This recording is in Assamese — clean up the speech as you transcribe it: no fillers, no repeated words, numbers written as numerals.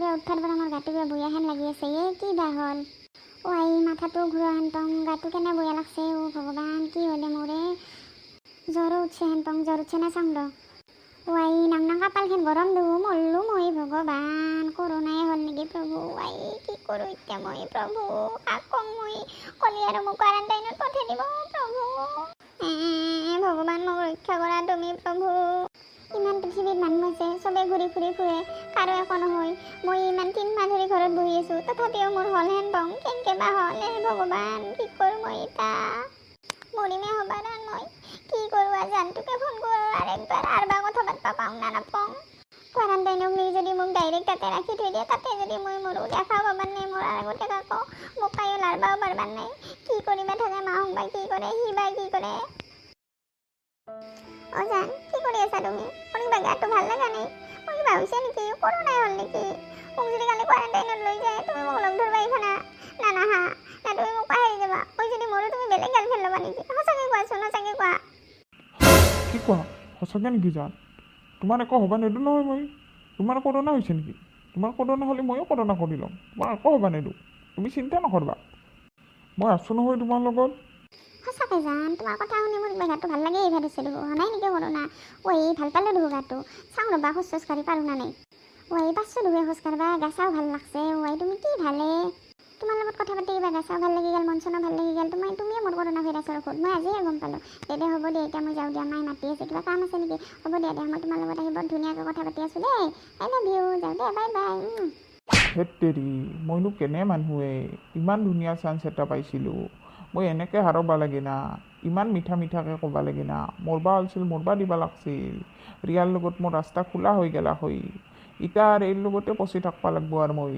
ৰাতিপুৱা উঠাৰ পৰা মোৰ গাটো কিবা বয়া হেন লাগি আছে কি বা হ'ল মাথাটো ঘূৰা হেন গাটো কেনে বয়া লাগছে ভগৱান কি হ'লে মোৰে জ্বৰো উঠছে হেন জ্বৰ উঠছে না চাং নাং কপালখন গৰম দেবো মৰলো মই ভগৱান কৰোণাই হ'ল নেকি প্ৰভু কি কৰোঁ এতিয়া মই প্ৰভু কাক কম মই কলি আৰু মোক কোৱাৰেণ্টাইনত পঠাই দিব প্ৰভু ভগৱান মোক ৰক্ষা কৰা তুমি প্ৰভু ইমান পৃথিৱীত মানুহ আছে চবে ঘূৰি ফুৰি ফুৰে কাৰো একো নহয় মই ইমান 3 মাহ ধৰি ঘৰত বহি আছোঁ তথাপিও মোৰ হ'ল হেন কেনেকৈ বা হ'ল ভগৱান কি কৰোঁ মই এতিয়া মৰিমে হবাৰ মই কি কৰোঁ জানটোকে ফোন কৰোঁ আৰেকবাৰ আৰবা কথা পাতবা পাওঁ না নাপাওঁ কোৱাৰেণ্টাইনক নি যদি মোক ডাইৰেক্ট তাতে ৰাখি থৈ দিয়ে তাতে যদি মই মৰোঁ দেখা পাবাৰ নাই মোৰ আগতে কাকো মোক পায়ো লাৰবাও পাৰবাৰ নাই কি কৰিবা থাকে মাহক বা কি কৰে সি বা কি কৰে জান কি কৰি আছা তুমি কিবা গাটো ভাল লগা নাই মই কিবা হৈছে নেকি কৰোণাই হ'ল নেকি মোক যদি কালি কোৱাৰেণ্টাইনত লৈ যায় তুমি মোক লগ ধৰবা আহিবা না নাহা না তুমি মোক পাহৰি যাবা যদি মৰো তুমি বেলেগ গাৰ্লফ্ৰেণ্ড ল'বা নেকি সঁচাকৈ কোৱাচোন সঁচাকৈ কোৱা কি কোৱা সঁচাকৈ নেকি জান তোমাৰ একো হ'বা নিদো নহয় মই তোমাৰ কৰোণা হৈছে নেকি তোমাৰ কৰোণা হ'লে ময়ো কৰোণা কৰি ল'ম তোমাৰ একো হ'বা নিদো তুমি চিন্তা নকৰবা মই আছোঁ নহয় তোমাৰ লগত সঁচাকৈ জান তোমাৰ কথা শুনি মোৰ গাটো ভাল লাগে এইভাৰ হৈছে দেখো নাই নেকি কৰোণা ভাল পালোঁ দেখো গাটো চাওঁ ৰ'বা খোজ কাঢ়ি পাৰোঁ না নাই পাঁচশ দুবে খোজ কাঢ়বা গা চাও ভাল লাগছে তুমি কি ভালে তোমাৰ লগত কথা পাতি কিবা গা চাও ভাল লাগি গ'ল মন চনো ভাল লাগি গ'ল তুমিয়ে মোৰ কৰোণা ভাইৰাছৰ ঔষধ মই আজিহে গম পালোঁ দে হ'ব দিয়া এতিয়া মই যাওঁ দিয়া মায়ে মাতি আছে কিবা কাম আছে নেকি হ'ব দিয়া মই তোমাৰ লগত আহি বৰ ধুনীয়াকৈ কথা পাতি আছোঁ দেই আই লাভ ইউ যাওঁ দে বাই বাই হেত তেৰি মইনো কেনে মানুহে ইমান ধুনীয়া চান্স এটা পাইছিলোঁ মই এনেকৈ হাৰব লাগে না ইমান মিঠা মিঠাকৈ ক'ব লাগে না মৰবা হৈছিল মৰবা দিবা লাগছিল ৰিয়াৰ লগত মোৰ ৰাস্তা খোলা হৈ গেলা হয় ইটা আৰু এইৰ লগতে পচি থাকবা লাগব আৰু মই